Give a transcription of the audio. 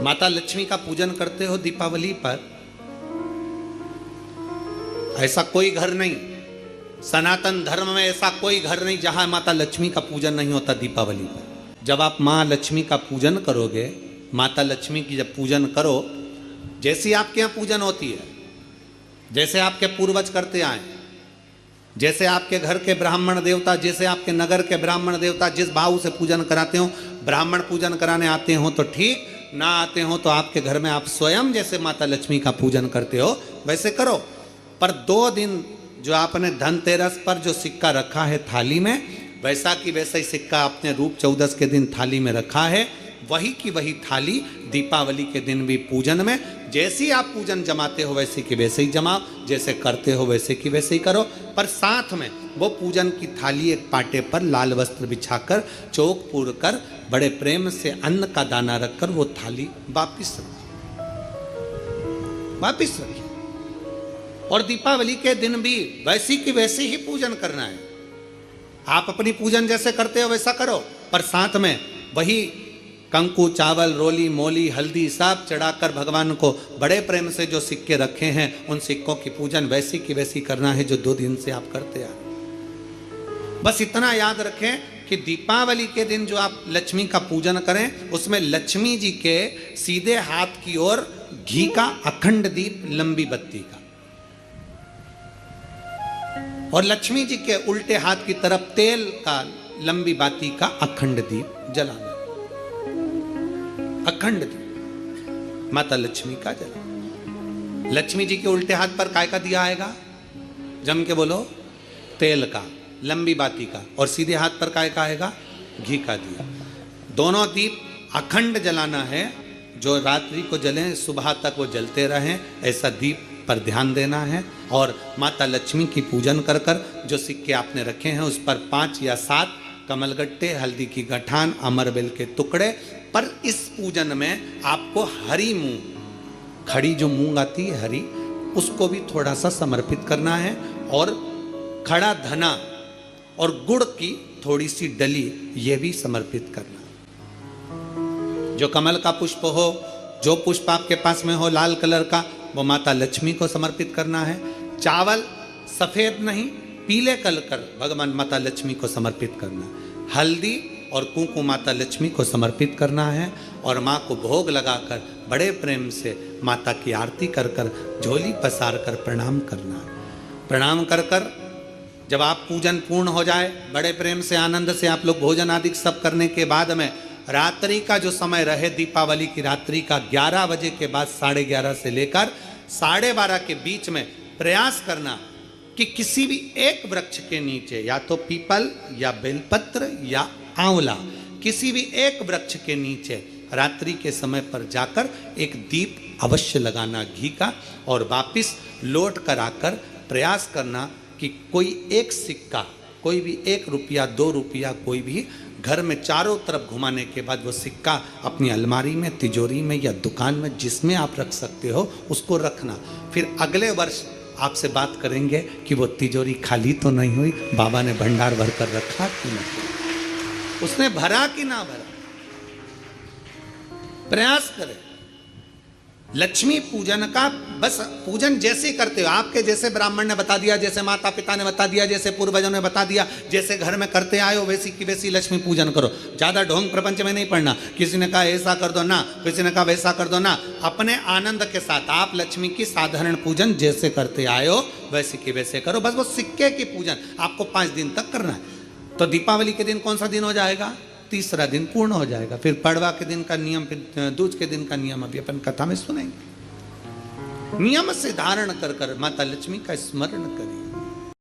माता लक्ष्मी का पूजन करते हो दीपावली पर, ऐसा कोई घर नहीं, सनातन धर्म में ऐसा कोई घर नहीं जहां माता लक्ष्मी का पूजन नहीं होता दीपावली पर। जब आप माँ लक्ष्मी का पूजन करोगे, माता लक्ष्मी की जब पूजन करो, जैसी आपके यहाँ पूजन होती है, जैसे आपके पूर्वज करते आए, जैसे आपके घर के ब्राह्मण देवता, जैसे आपके नगर के ब्राह्मण देवता जिस भाव से पूजन कराते हो, ब्राह्मण पूजन कराने आते हो तो ठीक, ना आते हो तो आपके घर में आप स्वयं जैसे माता लक्ष्मी का पूजन करते हो वैसे करो। पर 2 दिन जो आपने धनतेरस पर जो सिक्का रखा है थाली में, वैसा की वैसा ही सिक्का आपने रूप 14 के दिन थाली में रखा है, वही की वही थाली दीपावली के दिन भी पूजन में जैसी आप पूजन जमाते हो वैसे की वैसे ही जमाओ, जैसे करते हो वैसे की वैसे ही करो। पर साथ में वो पूजन की थाली एक पाटे पर लाल वस्त्र बिछाकर, चौक पूर कर, बड़े प्रेम से अन्न का दाना रखकर वो थाली वापिस रखिए। और दीपावली के दिन भी वैसी की वैसे ही पूजन करना है। आप अपनी पूजन जैसे करते हो वैसा करो, पर साथ में वही कंकु, चावल, रोली, मोली, हल्दी सब चढ़ाकर भगवान को बड़े प्रेम से जो सिक्के रखे हैं उन सिक्कों की पूजन वैसी की वैसी करना है जो 2 दिन से आप करते आ। बस इतना याद रखें कि दीपावली के दिन जो आप लक्ष्मी का पूजन करें, उसमें लक्ष्मी जी के सीधे हाथ की ओर घी का अखंड दीप, लंबी बत्ती का, और लक्ष्मी जी के उल्टे हाथ की तरफ तेल का लंबी बाती का अखंड दीप जलाना। अखंड दीप माता लक्ष्मी का जला। लक्ष्मी जी के उल्टे हाथ पर काय का दिया आएगा? जम के बोलो, तेल का, लंबी बाती का, और सीधे हाथ पर काय का आएगा? घी का दिया। दोनों दीप अखंड जलाना है, जो रात्रि को जलें सुबह तक वो जलते रहें, ऐसा दीप पर ध्यान देना है। और माता लक्ष्मी की पूजन कर कर जो सिक्के आपने रखे हैं उस पर 5 या 7 कमलगट्टे, हल्दी की गठान, अमरबेल के टुकड़े। पर इस पूजन में आपको हरी मूंग, खड़ी जो मूंग आती है हरी, उसको भी थोड़ा सा समर्पित करना है, और खड़ा धना और गुड़ की थोड़ी सी डली ये भी समर्पित करना है। जो कमल का पुष्प हो, जो पुष्प आपके पास में हो लाल कलर का, वो माता लक्ष्मी को समर्पित करना है। चावल सफेद नहीं, पीले कलर कर भगवान माता लक्ष्मी को समर्पित करना है। हल्दी और कुंकु माता लक्ष्मी को समर्पित करना है, और माँ को भोग लगाकर बड़े प्रेम से माता की आरती कर कर, झोली पसार कर प्रणाम करना है। प्रणाम कर कर जब आप पूजन पूर्ण हो जाए, बड़े प्रेम से आनंद से आप लोग भोजन आदि सब करने के बाद में रात्रि का जो समय रहे, दीपावली की रात्रि का 11 बजे के बाद 11:30 से लेकर 12:30 के बीच में प्रयास करना कि किसी भी एक वृक्ष के नीचे, या तो पीपल या बेलपत्र या आंवला, किसी भी एक वृक्ष के नीचे रात्रि के समय पर जाकर एक दीप अवश्य लगाना घी का, और वापिस लौट कर आकर प्रयास करना कि कोई एक सिक्का, कोई भी 1 रुपया 2 रुपया, कोई भी घर में चारों तरफ घुमाने के बाद वो सिक्का अपनी अलमारी में, तिजोरी में या दुकान में जिसमें आप रख सकते हो उसको रखना। फिर अगले वर्ष आपसे बात करेंगे कि वो तिजोरी खाली तो नहीं हुई, बाबा ने भंडार भर कर रखा कि नहीं, उसने भरा कि ना भरा। प्रयास करें। लक्ष्मी पूजन का बस पूजन जैसे करते हो, आपके जैसे ब्राह्मण ने बता दिया, जैसे माता पिता ने बता दिया, जैसे पूर्वजों ने बता दिया, जैसे घर में करते आए हो वैसी की वैसी लक्ष्मी पूजन करो। ज़्यादा ढोंग प्रपंच में नहीं पड़ना, किसी ने कहा ऐसा कर दो ना, किसी ने कहा वैसा कर दो ना। अपने आनंद के साथ आप लक्ष्मी की साधारण पूजन जैसे करते आए हो वैसे की वैसे करो। बस वो सिक्के की पूजन आपको 5 दिन तक करना है। तो दीपावली के दिन कौन सा दिन हो जाएगा? 3रा दिन पूर्ण हो जाएगा। फिर पड़वा के दिन का नियम, फिर दूज के दिन का नियम अभी अपन कथा में सुनेंगे। नियम से धारण कर कर माता लक्ष्मी का स्मरण करिए।